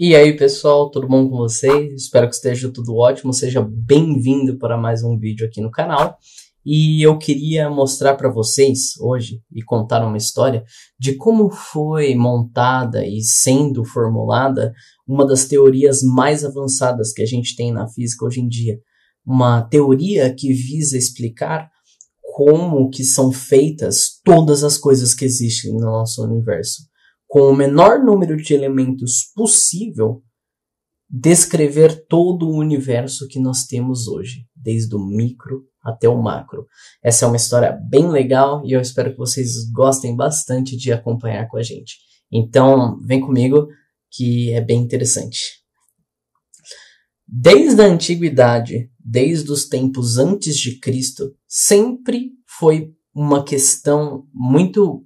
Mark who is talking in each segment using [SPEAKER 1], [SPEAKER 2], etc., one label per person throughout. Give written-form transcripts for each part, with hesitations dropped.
[SPEAKER 1] E aí pessoal, tudo bom com vocês? Espero que esteja tudo ótimo, seja bem-vindo para mais um vídeo aqui no canal. E eu queria mostrar para vocês hoje e contar uma história de como foi montada e sendo formulada uma das teorias mais avançadas que a gente tem na física hoje em dia. Uma teoria que visa explicar como que são feitas todas as coisas que existem no nosso universo. Com o menor número de elementos possível, descrever todo o universo que nós temos hoje, desde o micro até o macro. Essa é uma história bem legal e eu espero que vocês gostem bastante de acompanhar com a gente. Então, vem comigo que é bem interessante. Desde a antiguidade, desde os tempos antes de Cristo, sempre foi uma questão muito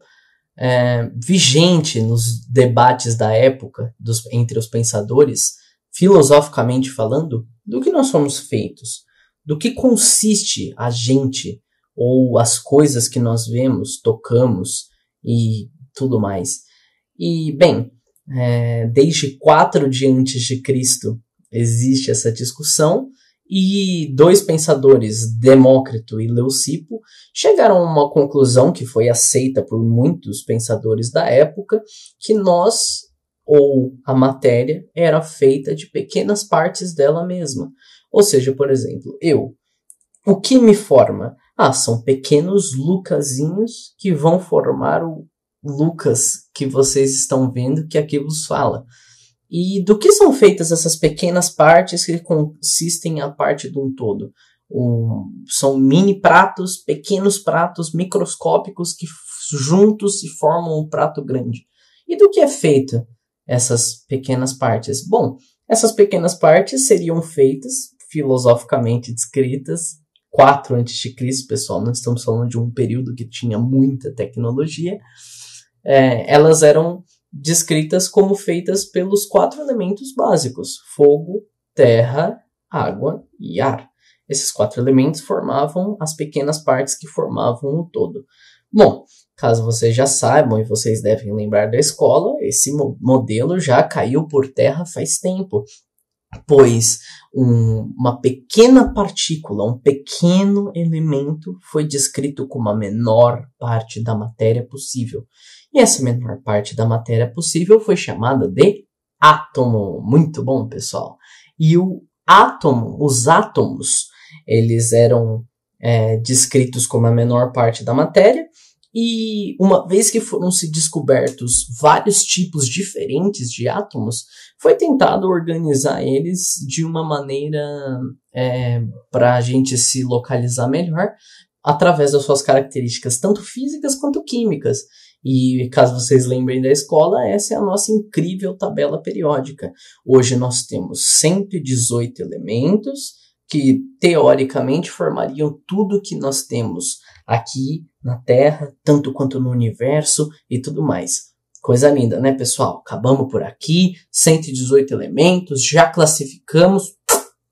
[SPEAKER 1] vigente nos debates da época entre os pensadores, filosoficamente falando, do que nós somos feitos, do que consiste a gente ou as coisas que nós vemos, tocamos e tudo mais. E, bem, desde 4 de antes de Cristo existe essa discussão e dois pensadores, Demócrito e Leucipo, chegaram a uma conclusão que foi aceita por muitos pensadores da época, que nós, ou a matéria, era feita de pequenas partes dela mesma. Ou seja, por exemplo, o que me forma? São pequenos Lucasinhos que vão formar o Lucas que vocês estão vendo que aqui vos fala. E do que são feitas essas pequenas partes que consistem a parte de um todo? São mini pratos, pequenos pratos microscópicos que juntos se formam um prato grande. E do que é feita essas pequenas partes? Bom, essas pequenas partes seriam feitas, filosoficamente descritas, 4 a.C., pessoal, não estamos falando de um período que tinha muita tecnologia. Elas eram descritas como feitas pelos 4 elementos básicos: fogo, terra, água e ar. Esses 4 elementos formavam as pequenas partes que formavam o todo. Bom, caso vocês já saibam e vocês devem lembrar da escola, esse modelo já caiu por terra faz tempo, pois uma pequena partícula, um pequeno elemento foi descrito como a menor parte da matéria possível. E essa menor parte da matéria possível foi chamada de átomo. Muito bom, pessoal. E os átomos, eles eram descritos como a menor parte da matéria. E uma vez que foram se descobertos vários tipos diferentes de átomos, foi tentado organizar eles de uma maneira para a gente se localizar melhor, através das suas características, tanto físicas quanto químicas. E caso vocês lembrem da escola, essa é a nossa incrível tabela periódica. Hoje nós temos 118 elementos que teoricamente formariam tudo que nós temos aqui na Terra, tanto quanto no universo e tudo mais. Coisa linda, né, pessoal? Acabamos por aqui, 118 elementos, já classificamos,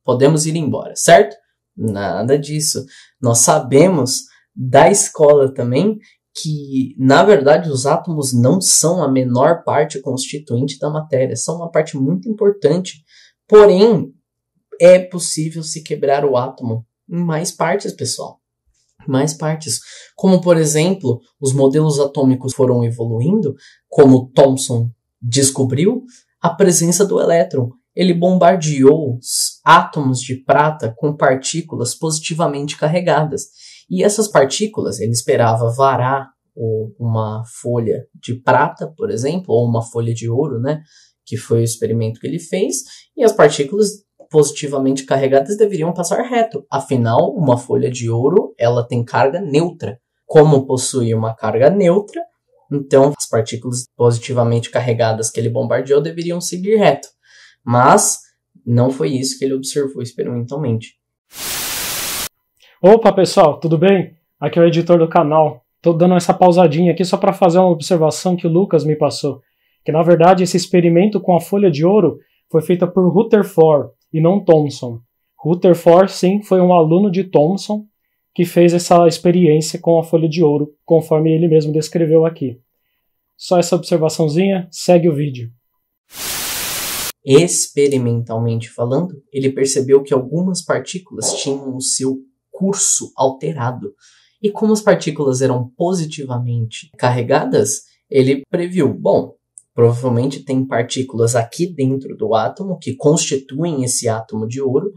[SPEAKER 1] podemos ir embora, certo? Nada disso. Nós sabemos da escola também que, na verdade, os átomos não são a menor parte constituinte da matéria, são uma parte muito importante. Porém, é possível se quebrar o átomo em mais partes, pessoal. Mais partes. Como, por exemplo, os modelos atômicos foram evoluindo, como Thomson descobriu, a presença do elétron. Ele bombardeou os átomos de prata com partículas positivamente carregadas. E essas partículas, ele esperava varar uma folha de prata, por exemplo, ou uma folha de ouro, né? Que foi o experimento que ele fez. E as partículas positivamente carregadas deveriam passar reto. Afinal, uma folha de ouro, ela tem carga neutra. Como possui uma carga neutra, então as partículas positivamente carregadas que ele bombardeou deveriam seguir reto. Mas não foi isso que ele observou experimentalmente.
[SPEAKER 2] Opa, pessoal, tudo bem? Aqui é o editor do canal. Tô dando essa pausadinha aqui só para fazer uma observação que o Lucas me passou. Que, na verdade, esse experimento com a folha de ouro foi feito por Rutherford e não Thomson. Rutherford, sim, foi um aluno de Thomson que fez essa experiência com a folha de ouro, conforme ele mesmo descreveu aqui. Só essa observaçãozinha, segue o vídeo.
[SPEAKER 1] experimentalmente falando, ele percebeu que algumas partículas tinham o seu curso alterado. E como as partículas eram positivamente carregadas, ele previu, bom, provavelmente tem partículas aqui dentro do átomo que constituem esse átomo de ouro,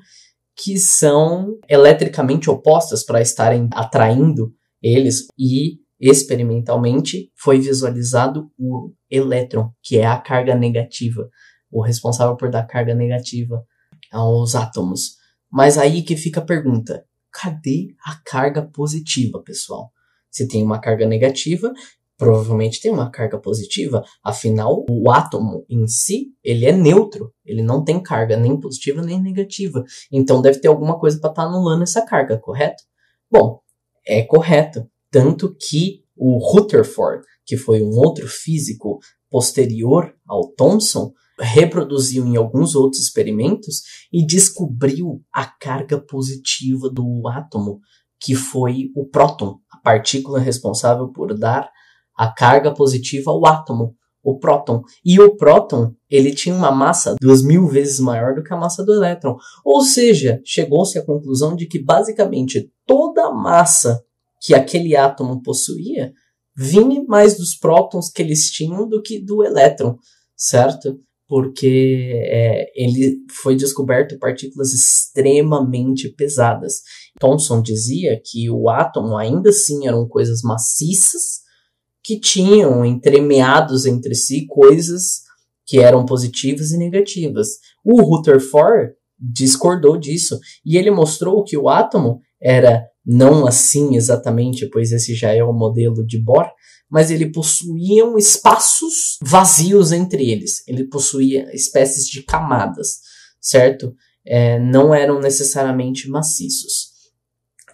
[SPEAKER 1] que são eletricamente opostas para estarem atraindo eles, e experimentalmente foi visualizado o elétron, que é a carga negativa, o responsável por dar carga negativa aos átomos. Mas aí que fica a pergunta, cadê a carga positiva, pessoal? Se tem uma carga negativa, provavelmente tem uma carga positiva, afinal, o átomo em si, ele é neutro, ele não tem carga nem positiva nem negativa, então deve ter alguma coisa para estar anulando essa carga, correto? Bom, é correto, tanto que o Rutherford, que foi um outro físico posterior ao Thomson, reproduziu em alguns outros experimentos e descobriu a carga positiva do átomo, que foi o próton, a partícula responsável por dar a carga positiva ao átomo, o próton. E o próton, ele tinha uma massa 2.000 vezes maior do que a massa do elétron. Ou seja, chegou-se à conclusão de que basicamente toda a massa que aquele átomo possuía vinha mais dos prótons que eles tinham do que do elétron, certo? Porque ele foi descoberto partículas extremamente pesadas. Thomson dizia que o átomo ainda assim eram coisas maciças que tinham entremeados entre si coisas que eram positivas e negativas. O Rutherford discordou disso e ele mostrou que o átomo era não assim exatamente, pois esse já é o modelo de Bohr, mas ele possuía espaços vazios entre eles. Ele possuía espécies de camadas, certo? Não eram necessariamente maciços.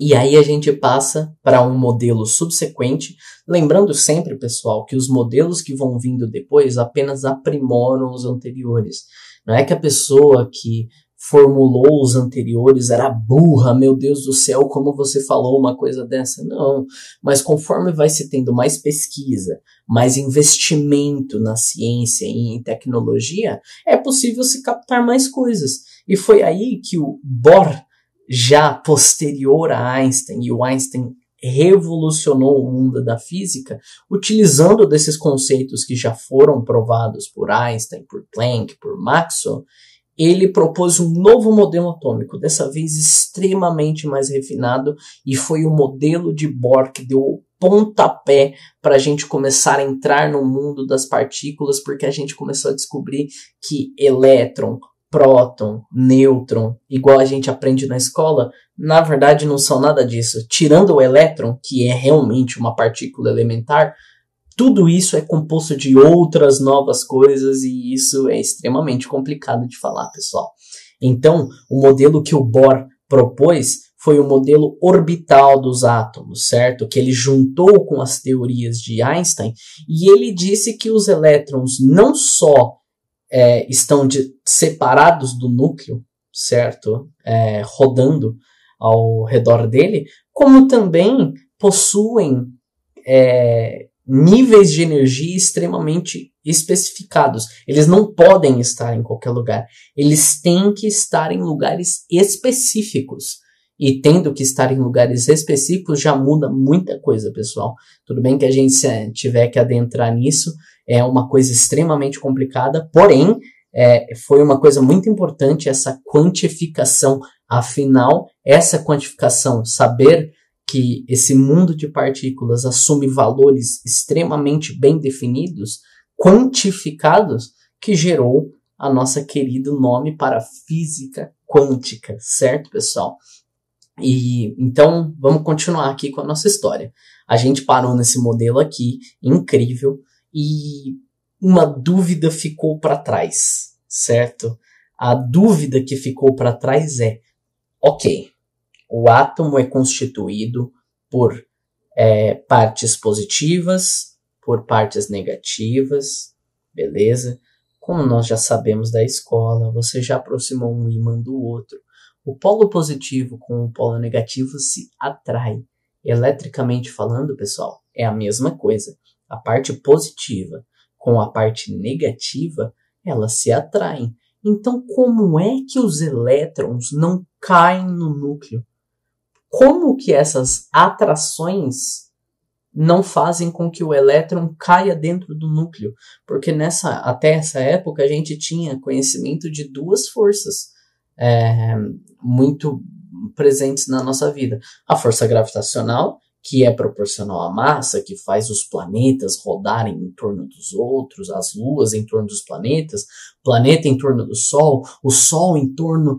[SPEAKER 1] E aí a gente passa para um modelo subsequente, lembrando sempre, pessoal, que os modelos que vão vindo depois apenas aprimoram os anteriores. Não é que a pessoa que formulou os anteriores era burra, meu Deus do céu, como você falou uma coisa dessa? Não, mas conforme vai se tendo mais pesquisa, mais investimento na ciência e em tecnologia, é possível se captar mais coisas. E foi aí que o Bohr, já posterior a Einstein, e o Einstein revolucionou o mundo da física, utilizando desses conceitos que já foram provados por Einstein, por Planck, por Maxwell, ele propôs um novo modelo atômico, dessa vez extremamente mais refinado, e foi o modelo de Bohr que deu o pontapé para a gente começar a entrar no mundo das partículas, porque a gente começou a descobrir que elétron, próton, nêutron, igual a gente aprende na escola, na verdade não são nada disso. Tirando o elétron, que é realmente uma partícula elementar, tudo isso é composto de outras novas coisas e isso é extremamente complicado de falar, pessoal. Então, o modelo que o Bohr propôs foi o modelo orbital dos átomos, certo? Que ele juntou com as teorias de Einstein e ele disse que os elétrons não só estão separados do núcleo, certo? Rodando ao redor dele, como também possuem níveis de energia extremamente especificados. Eles não podem estar em qualquer lugar. Eles têm que estar em lugares específicos. E tendo que estar em lugares específicos já muda muita coisa, pessoal. Tudo bem que a gente tiver que adentrar nisso, é uma coisa extremamente complicada, porém, foi uma coisa muito importante essa quantificação. Afinal, essa quantificação, saber que esse mundo de partículas assume valores extremamente bem definidos, quantificados, que gerou a nossa querido nome para física quântica, certo, pessoal? E então, vamos continuar aqui com a nossa história. A gente parou nesse modelo aqui, incrível, e uma dúvida ficou para trás, certo? A dúvida que ficou para trás é, ok, o átomo é constituído por partes positivas, por partes negativas, beleza? Como nós já sabemos da escola, você já aproximou um ímã do outro. O polo positivo com o polo negativo se atraem. Eletricamente falando, pessoal, é a mesma coisa. A parte positiva com a parte negativa, elas se atraem. Então, como é que os elétrons não caem no núcleo? Como que essas atrações não fazem com que o elétron caia dentro do núcleo? Porque até essa época a gente tinha conhecimento de duas forças muito presentes na nossa vida. A força gravitacional, que é proporcional à massa, que faz os planetas rodarem em torno dos outros, as luas em torno dos planetas, planeta em torno do Sol, o Sol em torno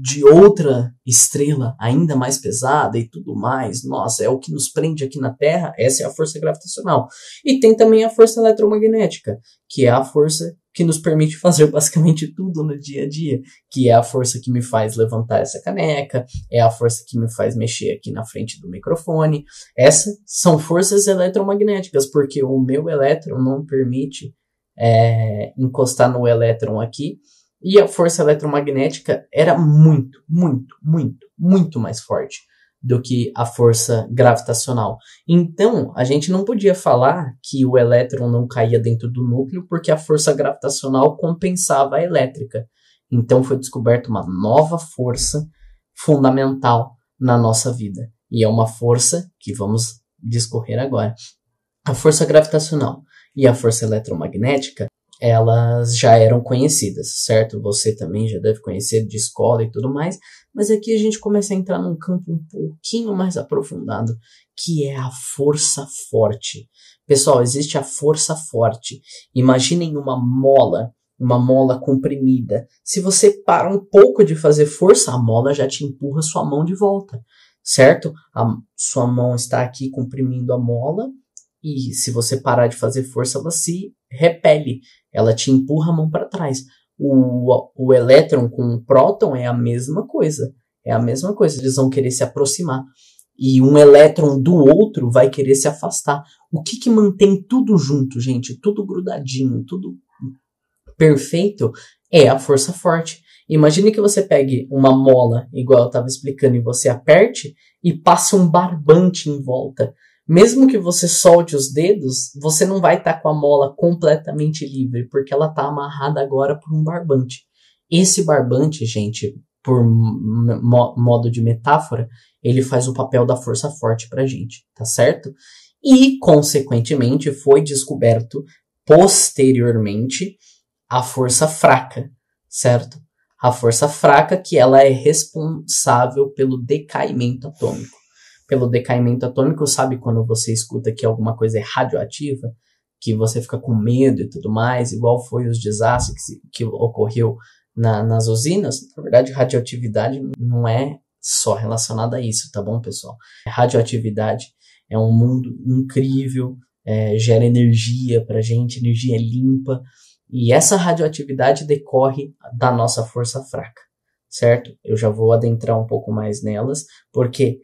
[SPEAKER 1] de outra estrela ainda mais pesada e tudo mais. Nossa, é o que nos prende aqui na Terra, essa é a força gravitacional. E tem também a força eletromagnética, que é a força que nos permite fazer basicamente tudo no dia a dia, que é a força que me faz levantar essa caneca, é a força que me faz mexer aqui na frente do microfone. Essas são forças eletromagnéticas, porque o meu elétron não permite encostar no elétron aqui, e a força eletromagnética era muito, muito, muito, muito mais forte do que a força gravitacional. Então, a gente não podia falar que o elétron não caía dentro do núcleo porque a força gravitacional compensava a elétrica. Então, foi descoberta uma nova força fundamental na nossa vida. E é uma força que vamos discorrer agora. A força gravitacional e a força eletromagnética, elas já eram conhecidas, certo? Você também já deve conhecer de escola e tudo mais, mas aqui a gente começa a entrar num campo um pouquinho mais aprofundado, que é a força forte. Pessoal, existe a força forte. Imaginem uma mola comprimida. Se você para um pouco de fazer força, a mola já te empurra sua mão de volta, certo? A sua mão está aqui comprimindo a mola, e se você parar de fazer força, ela se repele. Ela te empurra a mão para trás. O elétron com o próton é a mesma coisa. É a mesma coisa. Eles vão querer se aproximar. E um elétron do outro vai querer se afastar. O que mantém tudo junto, gente? Tudo grudadinho, tudo perfeito, é a força forte. Imagine que você pegue uma mola, igual eu estava explicando, e você aperte e passe um barbante em volta. Mesmo que você solte os dedos, você não vai estar com a mola completamente livre, porque ela está amarrada agora por um barbante. Esse barbante, gente, por modo de metáfora, ele faz o papel da força forte pra gente, tá certo? E, consequentemente, foi descoberto posteriormente a força fraca, certo? A força fraca, que ela é responsável pelo decaimento atômico. Pelo decaimento atômico, sabe quando você escuta que alguma coisa é radioativa, que você fica com medo e tudo mais, igual foi os desastres que ocorreu nas usinas? Na verdade, radioatividade não é só relacionada a isso, tá bom, pessoal? Radioatividade é um mundo incrível, gera energia pra gente, energia limpa, e essa radioatividade decorre da nossa força fraca, certo? Eu já vou adentrar um pouco mais nelas, porque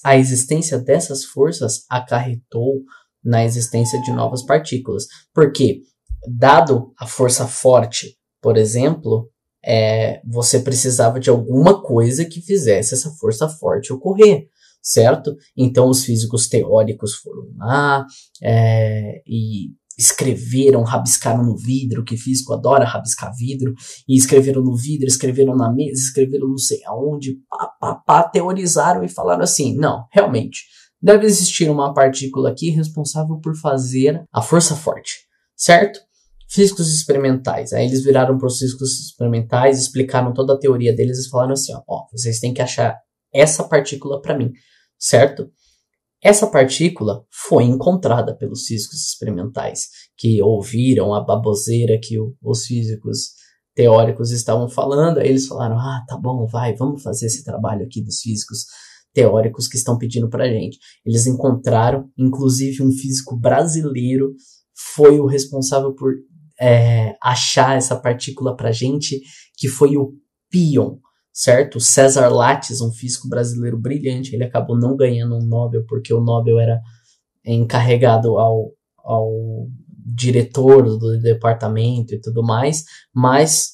[SPEAKER 1] a existência dessas forças acarretou na existência de novas partículas. Porque, dado a força forte, por exemplo, você precisava de alguma coisa que fizesse essa força forte ocorrer, certo? Então, os físicos teóricos foram lá e escreveram, rabiscaram no vidro, que físico adora rabiscar vidro, e escreveram no vidro, escreveram na mesa, escreveram não sei aonde, teorizaram e falaram assim, não, realmente, deve existir uma partícula aqui responsável por fazer a força forte, certo? Físicos experimentais, aí eles viraram para os físicos experimentais, explicaram toda a teoria deles e falaram assim, vocês têm que achar essa partícula para mim, certo? Essa partícula foi encontrada pelos físicos experimentais, que ouviram a baboseira que os físicos teóricos estavam falando. Aí eles falaram, tá bom, vamos fazer esse trabalho aqui dos físicos teóricos que estão pedindo pra gente. Eles encontraram, inclusive um físico brasileiro foi o responsável por achar essa partícula pra gente, que foi o pion. Certo? César Lattes, um físico brasileiro brilhante, ele acabou não ganhando um Nobel, porque o Nobel era encarregado ao diretor do departamento e tudo mais, mas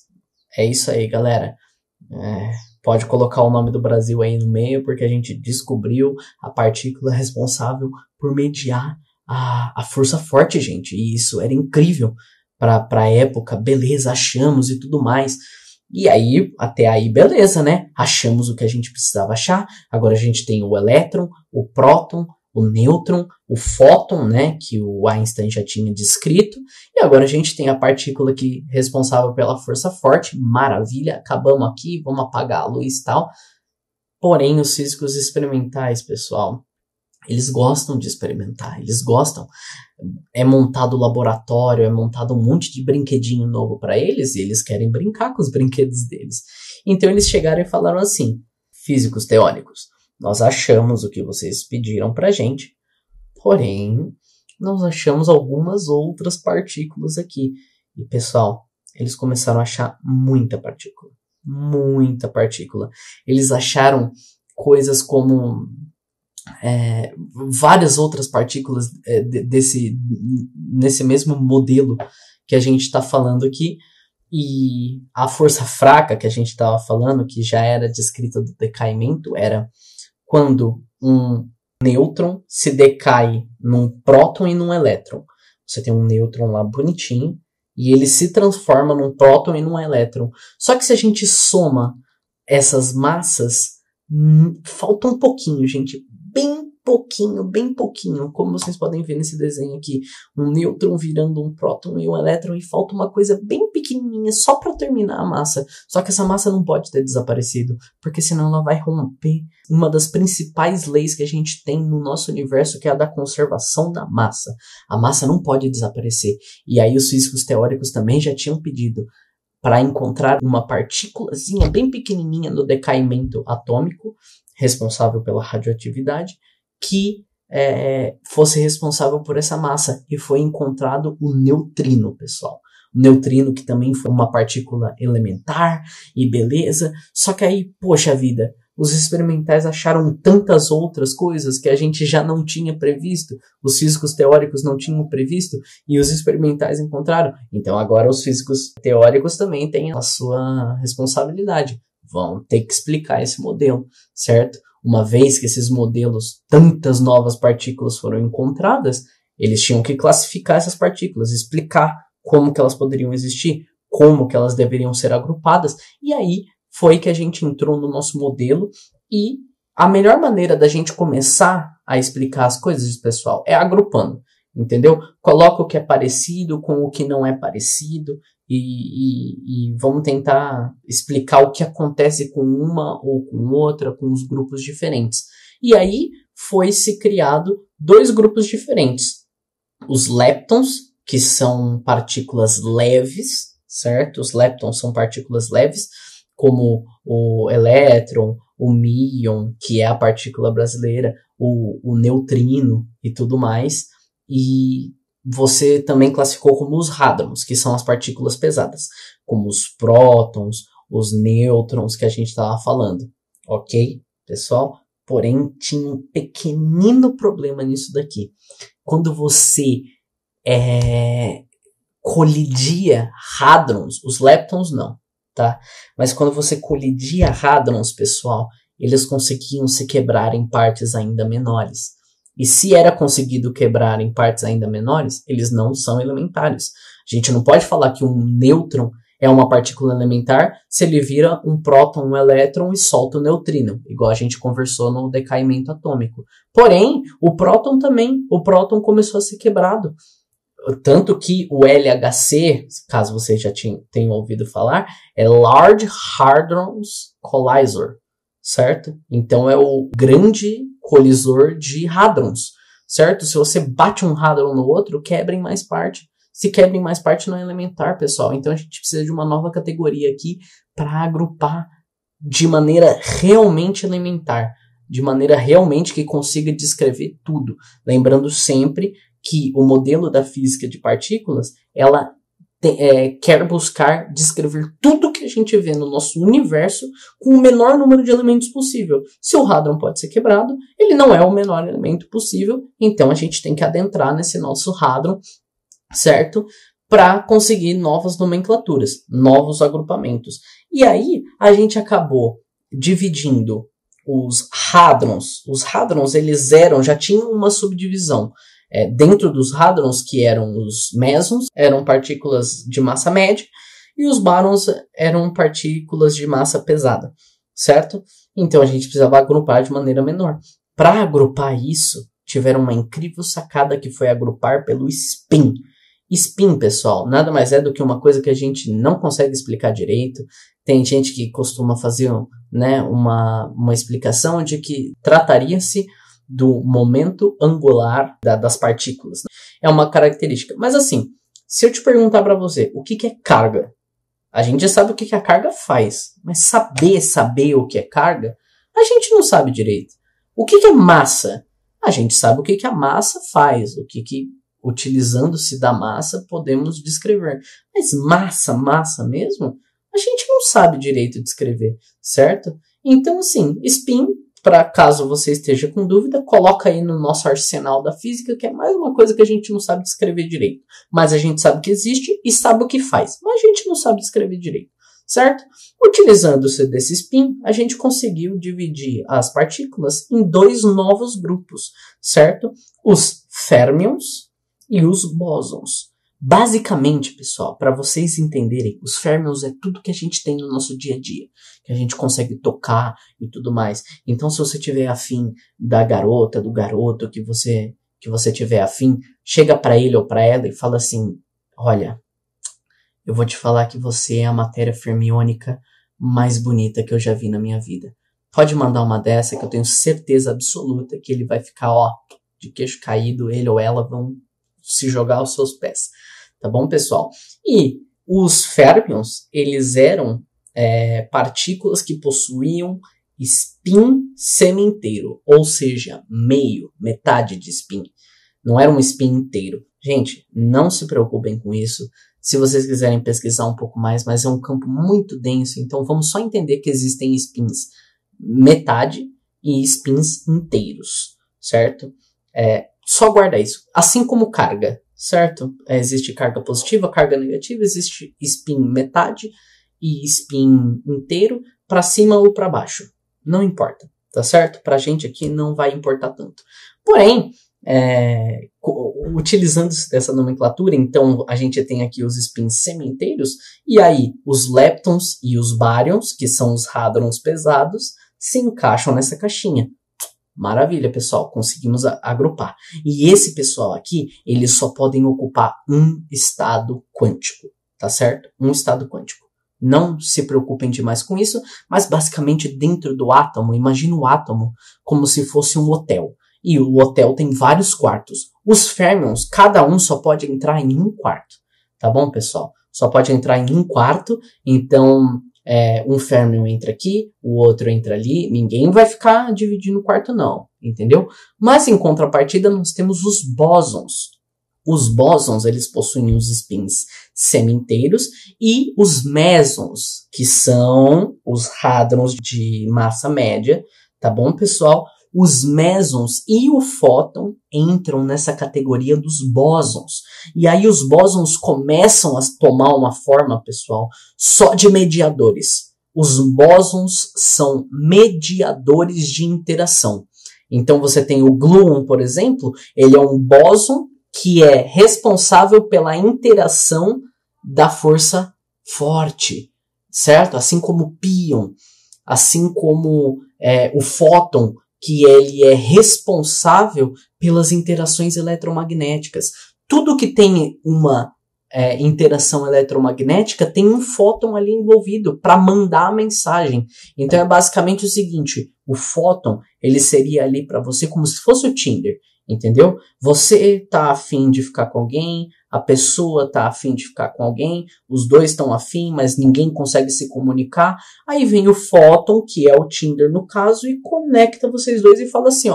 [SPEAKER 1] é isso aí, galera. Pode colocar o nome do Brasil aí no meio, porque a gente descobriu a partícula responsável por mediar a força forte, gente, e isso era incrível. pra época, beleza, achamos e tudo mais. E aí, até aí, beleza, né? Achamos o que a gente precisava achar. Agora a gente tem o elétron, o próton, o nêutron, o fóton, né? Que o Einstein já tinha descrito. E agora a gente tem a partícula que é responsável pela força forte. Maravilha, acabamos aqui, vamos apagar a luz e tal. Porém, os físicos experimentais, pessoal, eles gostam de experimentar, eles gostam. É montado laboratório, é montado um monte de brinquedinho novo para eles, e eles querem brincar com os brinquedos deles. Então eles chegaram e falaram assim: físicos teóricos, nós achamos o que vocês pediram pra gente, porém, nós achamos algumas outras partículas aqui. E pessoal, eles começaram a achar muita partícula. Muita partícula. Eles acharam coisas como várias outras partículas nesse mesmo modelo que a gente está falando aqui. E a força fraca que a gente estava falando, que já era descrita do decaimento, era quando um nêutron se decai num próton e num elétron. Você tem um nêutron lá bonitinho, e ele se transforma num próton e num elétron. Só que se a gente soma essas massas, falta um pouquinho, gente. Bem pouquinho. Como vocês podem ver nesse desenho aqui. Um nêutron virando um próton e um elétron. E falta uma coisa bem pequenininha só para terminar a massa. Só que essa massa não pode ter desaparecido. Porque senão ela vai romper uma das principais leis que a gente tem no nosso universo, que é a da conservação da massa. A massa não pode desaparecer. E aí os físicos teóricos também já tinham pedido para encontrar uma partículazinha bem pequenininha no decaimento atômico, responsável pela radioatividade, que fosse responsável por essa massa. E foi encontrado o neutrino, pessoal. O neutrino, que também foi uma partícula elementar, e beleza. Só que aí, poxa vida, os experimentais acharam tantas outras coisas que a gente já não tinha previsto. Os físicos teóricos não tinham previsto, e os experimentais encontraram. Então agora os físicos teóricos também têm a sua responsabilidade. Vão ter que explicar esse modelo, certo? Uma vez que esses modelos, tantas novas partículas foram encontradas, eles tinham que classificar essas partículas, explicar como que elas poderiam existir, como que elas deveriam ser agrupadas, e aí foi que a gente entrou no nosso modelo. E a melhor maneira da gente começar a explicar as coisas, pessoal, é agrupando, entendeu? Coloca o que é parecido com o que não é parecido, e vamos tentar explicar o que acontece com uma ou com outra, com os grupos diferentes. E aí foi-se criado dois grupos diferentes. Os leptons, que são partículas leves, certo? Os leptons são partículas leves, como o elétron, o míon, que é a partícula brasileira, o neutrino e tudo mais. E você também classificou como os hadrons, que são as partículas pesadas, como os prótons, os nêutrons que a gente estava falando. Ok, pessoal? Porém, tinha um pequenino problema nisso daqui. Quando você colidia hadrons, os leptons não, tá? Mas quando você colidia hadrons, pessoal, eles conseguiam se quebrar em partes ainda menores. E se era conseguido quebrar em partes ainda menores, eles não são elementares. A gente não pode falar que um nêutron é uma partícula elementar se ele vira um próton, um elétron e solta o neutrino, igual a gente conversou no decaimento atômico. Porém, o próton também, o próton começou a ser quebrado. Tanto que o LHC, caso você já tenha ouvido falar, é Large Hadrons Collider, certo? Então é o grande colisor de hadrons, certo? Se você bate um hadron no outro, quebra em mais parte. Se quebra em mais parte, não é elementar, pessoal. Então a gente precisa de uma nova categoria aqui para agrupar de maneira realmente elementar, de maneira realmente que consiga descrever tudo. Lembrando sempre que o modelo da física de partículas, ela quer buscar descrever tudo que a gente vê no nosso universo com o menor número de elementos possível. Se o hadron pode ser quebrado, ele não é o menor elemento possível, então a gente tem que adentrar nesse nosso hadron, certo? Para conseguir novas nomenclaturas, novos agrupamentos. E aí a gente acabou dividindo os hadrons. Os hadrons, eles já tinham uma subdivisão. dentro dos hadrons, que eram os mesons, eram partículas de massa média, e os barons eram partículas de massa pesada, certo? Então a gente precisava agrupar de maneira menor. Para agrupar isso, tiveram uma incrível sacada que foi agrupar pelo spin. Spin, pessoal, nada mais é do que uma coisa que a gente não consegue explicar direito. Tem gente que costuma fazer, né, uma explicação de que trataria-se do momento angular das partículas. É uma característica. Mas assim, se eu te perguntar para você, o que é carga? A gente já sabe o que a carga faz, mas saber o que é carga, a gente não sabe direito. O que é massa? A gente sabe o que a massa faz, o que utilizando-se da massa, podemos descrever. Mas massa mesmo, a gente não sabe direito descrever, certo? Então, assim, spin, para caso você esteja com dúvida, coloca aí no nosso arsenal da física, que é mais uma coisa que a gente não sabe descrever direito. Mas a gente sabe que existe e sabe o que faz, mas a gente não sabe descrever direito, certo? Utilizando-se desse spin, a gente conseguiu dividir as partículas em dois novos grupos, certo? Os férmions e os bósons. Basicamente, pessoal, para vocês entenderem, os férmions é tudo que a gente tem no nosso dia a dia, que a gente consegue tocar e tudo mais. Então, se você tiver afim da garota, do garoto que você tiver afim, chega para ele ou para ela e fala assim: olha, eu vou te falar que você é a matéria fermiônica mais bonita que eu já vi na minha vida. Pode mandar uma dessa que eu tenho certeza absoluta que ele vai ficar, de queixo caído, ele ou ela vão se jogar aos seus pés. Tá bom, pessoal? E os férmions, eles eram partículas que possuíam spin semi-inteiro, ou seja, metade de spin. Não era um spin inteiro. Gente, não se preocupem com isso. Se vocês quiserem pesquisar um pouco mais, mas é um campo muito denso, então vamos só entender que existem spins metade e spins inteiros, certo? Só guarda isso. Assim como carga, certo? Existe carga positiva, carga negativa, existe spin metade e spin inteiro, para cima ou para baixo. Não importa, tá certo? Pra gente aqui não vai importar tanto. Porém, utilizando-se dessa nomenclatura, então a gente tem aqui os spins semi-inteiros, e aí os leptons e os baryons, que são os hadrons pesados, se encaixam nessa caixinha. Maravilha, pessoal, conseguimos agrupar. E esse pessoal aqui, eles só podem ocupar um estado quântico, tá certo? Um estado quântico. Não se preocupem demais com isso, mas basicamente dentro do átomo, imagina o átomo como se fosse um hotel. E o hotel tem vários quartos. Os férmions, cada um só pode entrar em um quarto. Tá bom, pessoal? Só pode entrar em um quarto, então um férmion entra aqui, o outro entra ali, ninguém vai ficar dividindo o quarto não, entendeu? Mas em contrapartida nós temos os bósons. Os bósons, eles possuem os spins semi-inteiros e os mesons, que são os hadrons de massa média, tá bom, pessoal? Os mesons e o fóton entram nessa categoria dos bósons. E aí os bósons começam a tomar uma forma, pessoal, só de mediadores. Os bósons são mediadores de interação. Então você tem o gluon, por exemplo, ele é um bóson que é responsável pela interação da força forte, certo? Assim como o pion, assim como o fóton, que ele é responsável pelas interações eletromagnéticas. Tudo que tem uma interação eletromagnética tem um fóton ali envolvido para mandar a mensagem. Então é basicamente o seguinte, o fóton ele seria ali para você como se fosse o Tinder, entendeu? Você tá afim de ficar com alguém, a pessoa tá afim de ficar com alguém, os dois estão afim, mas ninguém consegue se comunicar. Aí vem o fóton, que é o Tinder no caso, e conecta vocês dois e fala assim,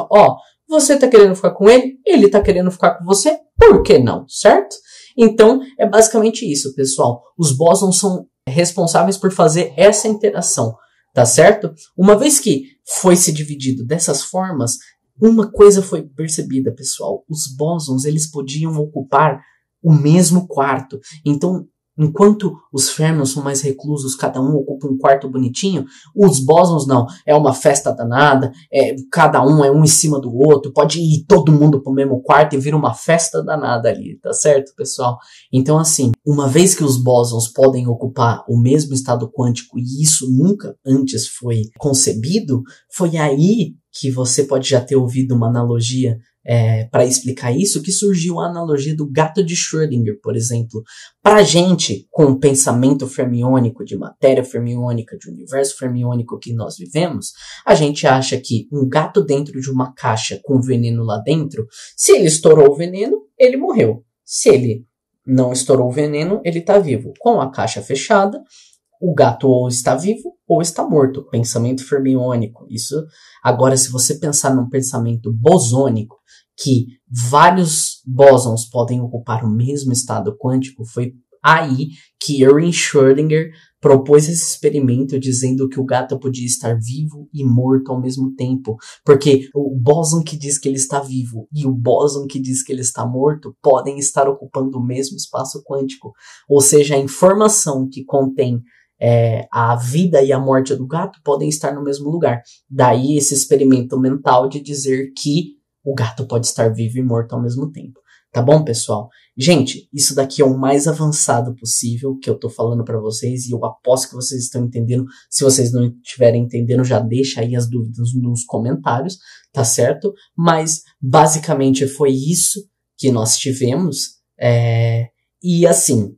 [SPEAKER 1] você tá querendo ficar com ele tá querendo ficar com você, por que não, certo? Então, é basicamente isso, pessoal. Os bósons são responsáveis por fazer essa interação, tá certo? Uma vez que foi se dividido dessas formas, uma coisa foi percebida, pessoal. Os bósons, eles podiam ocupar o mesmo quarto. Então, Enquanto os férmions são mais reclusos, cada um ocupa um quarto bonitinho, os bósons não. É uma festa danada, cada um é um em cima do outro, pode ir todo mundo pro mesmo quarto e vira uma festa danada ali, tá certo, pessoal? Então, assim, uma vez que os bósons podem ocupar o mesmo estado quântico e isso nunca antes foi concebido, foi aí que você pode já ter ouvido uma analogia para explicar isso, que surgiu a analogia do gato de Schrödinger, por exemplo. Pra gente, com o pensamento fermiônico, de matéria fermiônica, de universo fermiônico que nós vivemos, a gente acha que um gato dentro de uma caixa com veneno lá dentro, se ele estourou o veneno, ele morreu. Se ele não estourou o veneno, ele tá vivo. Com a caixa fechada, o gato ou está vivo ou está morto. Pensamento fermiônico. Isso. Agora, se você pensar num pensamento bosônico, que vários bósons podem ocupar o mesmo estado quântico, foi aí que Erwin Schrödinger propôs esse experimento dizendo que o gato podia estar vivo e morto ao mesmo tempo, porque o bóson que diz que ele está vivo e o bóson que diz que ele está morto podem estar ocupando o mesmo espaço quântico, ou seja, a informação que contém a vida e a morte do gato podem estar no mesmo lugar. Daí esse experimento mental de dizer que o gato pode estar vivo e morto ao mesmo tempo. Tá bom, pessoal? Gente, isso daqui é o mais avançado possível que eu tô falando pra vocês e eu aposto que vocês estão entendendo. Se vocês não estiverem entendendo, já deixa aí as dúvidas nos comentários, tá certo? Mas, basicamente, foi isso que nós tivemos. E, assim,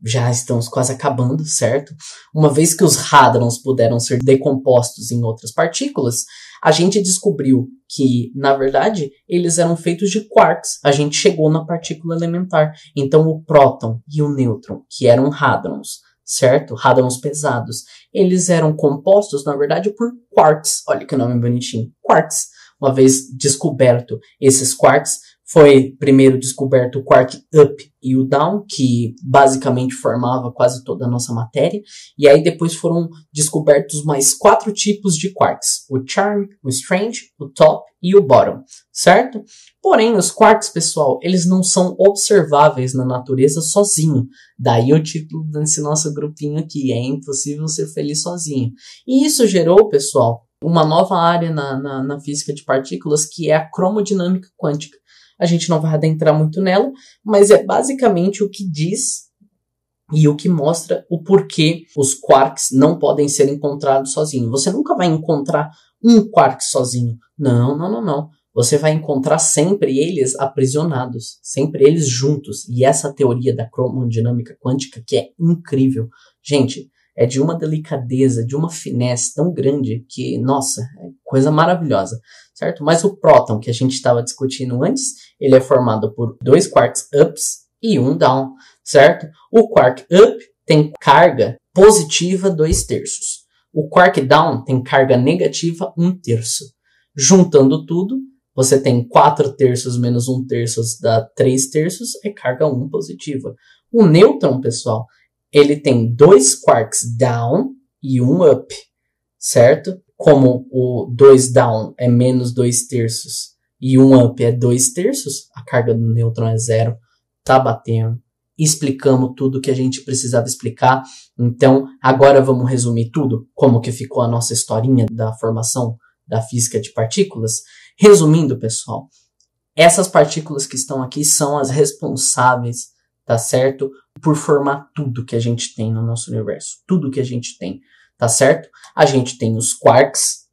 [SPEAKER 1] já estamos quase acabando, certo? Uma vez que os hadrons puderam ser decompostos em outras partículas, a gente descobriu que, na verdade, eles eram feitos de quarks. A gente chegou na partícula elementar. Então, o próton e o nêutron, que eram hadrons, certo? Hadrons pesados, eles eram compostos, na verdade, por quarks. Olha que nome bonitinho. Quarks. Uma vez descoberto esses quarks, foi primeiro descoberto o quark up e o down, que basicamente formava quase toda a nossa matéria. E aí depois foram descobertos mais 4 tipos de quarks. O charm, o strange, o top e o bottom, certo? Porém, os quarks, pessoal, eles não são observáveis na natureza sozinho. Daí o título desse nosso grupinho aqui, é impossível ser feliz sozinho. E isso gerou, pessoal, uma nova área na física de partículas, que é a cromodinâmica quântica. A gente não vai adentrar muito nela, mas é basicamente o que diz e o que mostra o porquê os quarks não podem ser encontrados sozinhos. Você nunca vai encontrar um quark sozinho. Não. Você vai encontrar sempre eles aprisionados, sempre eles juntos. E essa teoria da cromodinâmica quântica que é incrível. Gente, é de uma delicadeza, de uma finesse tão grande que, nossa, é coisa maravilhosa, certo? Mas o próton que a gente estava discutindo antes, ele é formado por 2 quarks ups e 1 down, certo? O quark up tem carga positiva 2/3. O quark down tem carga negativa 1/3. Juntando tudo, você tem 4/3 menos 1/3 dá 3/3, é carga 1 positiva. O nêutron, pessoal, ele tem 2 quarks down e 1 up, certo? Como o 2 down é menos 2/3 e 1 up é 2/3, a carga do nêutron é 0, tá batendo. Explicamos tudo que a gente precisava explicar. Então, agora vamos resumir tudo, como que ficou a nossa historinha da formação da física de partículas. Resumindo, pessoal, essas partículas que estão aqui são as responsáveis, tá certo? Por formar tudo que a gente tem no nosso universo. Tudo que a gente tem, tá certo? A gente tem os quarks,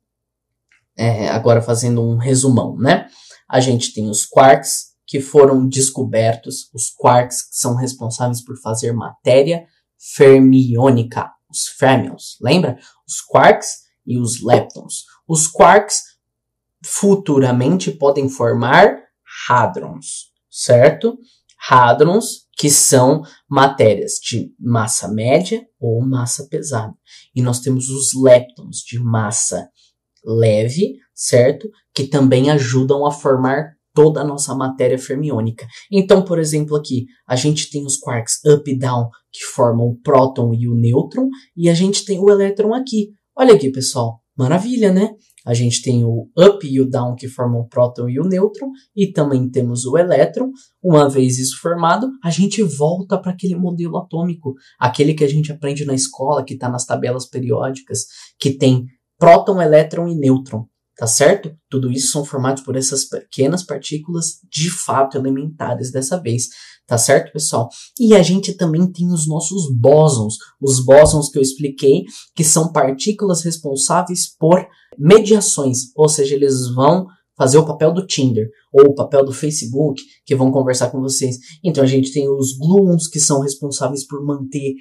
[SPEAKER 1] agora fazendo um resumão, né? A gente tem os quarks que foram descobertos, os quarks que são responsáveis por fazer matéria fermiônica, os fermions, lembra? Os quarks e os leptons. Os quarks futuramente podem formar hadrons, certo? Hadrons que são matérias de massa média ou massa pesada. E nós temos os leptons de massa leve, certo? Que também ajudam a formar toda a nossa matéria fermiônica. Então, por exemplo, aqui, a gente tem os quarks up e down, que formam o próton e o nêutron, e a gente tem o elétron aqui. Olha aqui, pessoal, Maravilha, né? A gente tem o up e o down que formam o próton e o nêutron, e também temos o elétron. Uma vez isso formado, a gente volta para aquele modelo atômico, aquele que a gente aprende na escola, que está nas tabelas periódicas, que tem próton, elétron e nêutron, tá certo? Tudo isso são formados por essas pequenas partículas de fato elementares dessa vez. Tá certo, pessoal? E a gente também tem os nossos bósons. Os bósons que eu expliquei, que são partículas responsáveis por mediações. Ou seja, eles vão fazer o papel do Tinder ou o papel do Facebook, que vão conversar com vocês. Então a gente tem os gluons, que são responsáveis por manter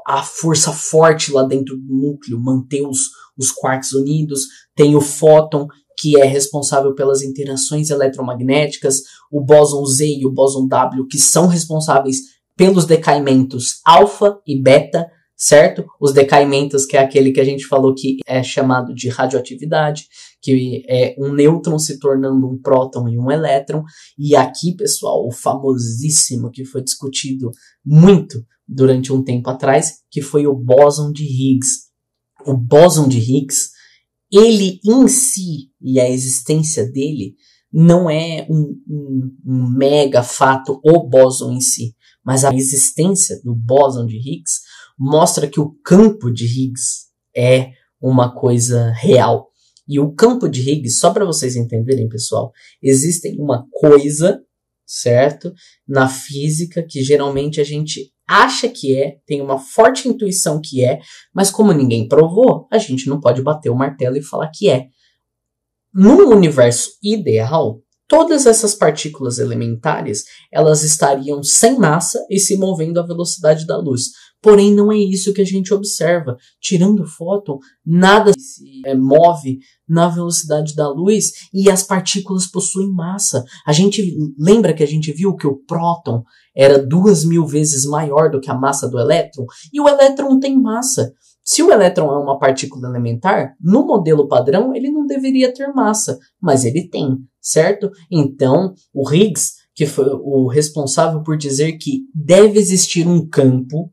[SPEAKER 1] a força forte lá dentro do núcleo, manter os quarks unidos. Tem o fóton, que é responsável pelas interações eletromagnéticas, o bóson Z e o bóson W, que são responsáveis pelos decaimentos alfa e beta, certo? Os decaimentos, que é aquele que a gente falou que é chamado de radioatividade, que é um nêutron se tornando um próton e um elétron. E aqui, pessoal, o famosíssimo que foi discutido muito durante um tempo atrás, que foi o bóson de Higgs. O bóson de Higgs, ele em si e a existência dele não é um mega fato, o bóson em si, mas a existência do bóson de Higgs mostra que o campo de Higgs é uma coisa real. E o campo de Higgs, só para vocês entenderem, pessoal, existe uma coisa, certo, na física que geralmente a gente acha que tem uma forte intuição que mas como ninguém provou, a gente não pode bater o martelo e falar que é. Num universo ideal, todas essas partículas elementares, elas estariam sem massa e se movendo à velocidade da luz. Porém, não é isso que a gente observa. Tirando o fóton, nada se move na velocidade da luz e as partículas possuem massa. A gente lembra que a gente viu que o próton era 2.000 vezes maior do que a massa do elétron? E o elétron tem massa. Se o elétron é uma partícula elementar, no modelo padrão ele não deveria ter massa, mas ele tem, certo? Então, o Higgs, que foi o responsável por dizer que deve existir um campo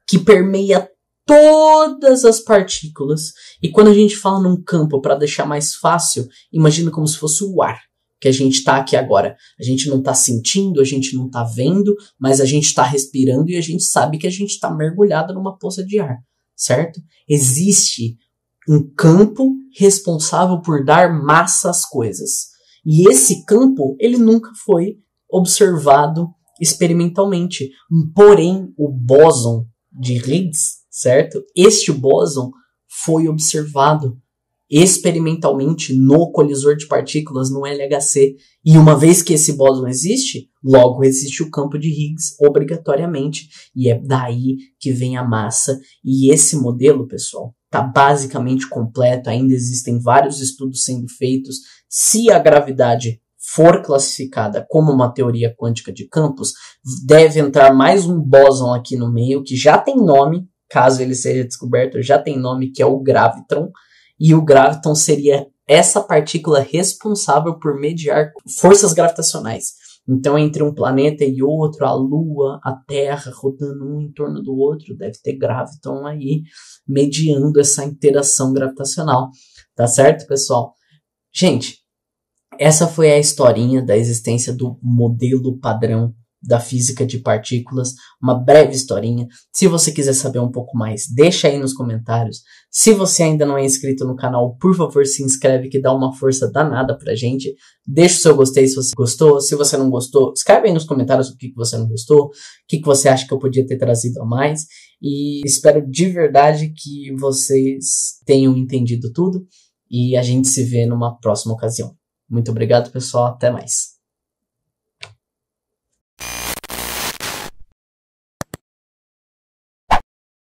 [SPEAKER 1] que permeia todas as partículas. E quando a gente fala num campo, para deixar mais fácil, imagina como se fosse o ar que a gente está aqui agora. A gente não está sentindo, a gente não está vendo, mas a gente está respirando e a gente sabe que a gente está mergulhado numa poça de ar, certo? Existe um campo responsável por dar massa às coisas. E esse campo, ele nunca foi observado experimentalmente. Porém, o bóson de Higgs, certo? Este bóson foi observado experimentalmente no colisor de partículas, no LHC. E uma vez que esse bóson existe, logo existe o campo de Higgs obrigatoriamente. E é daí que vem a massa. E esse modelo, pessoal, está basicamente completo. Ainda existem vários estudos sendo feitos. Se a gravidade for classificada como uma teoria quântica de campos, deve entrar mais um bóson aqui no meio, que já tem nome, caso ele seja descoberto, já tem nome, que é o gravitron. E o gravitron seria essa partícula responsável por mediar forças gravitacionais. Então, entre um planeta e outro, a Lua, a Terra, rodando um em torno do outro, deve ter gravitron aí, mediando essa interação gravitacional. Tá certo, pessoal? Gente, essa foi a historinha da existência do modelo padrão da física de partículas, uma breve historinha. Se você quiser saber um pouco mais, deixa aí nos comentários. Se você ainda não é inscrito no canal, por favor, se inscreve, que dá uma força danada pra gente. Deixa o seu gostei se você gostou. Se você não gostou, escreve aí nos comentários o que você não gostou, o que você acha que eu podia ter trazido a mais. E espero de verdade que vocês tenham entendido tudo e a gente se vê numa próxima ocasião. Muito obrigado, pessoal. Até mais.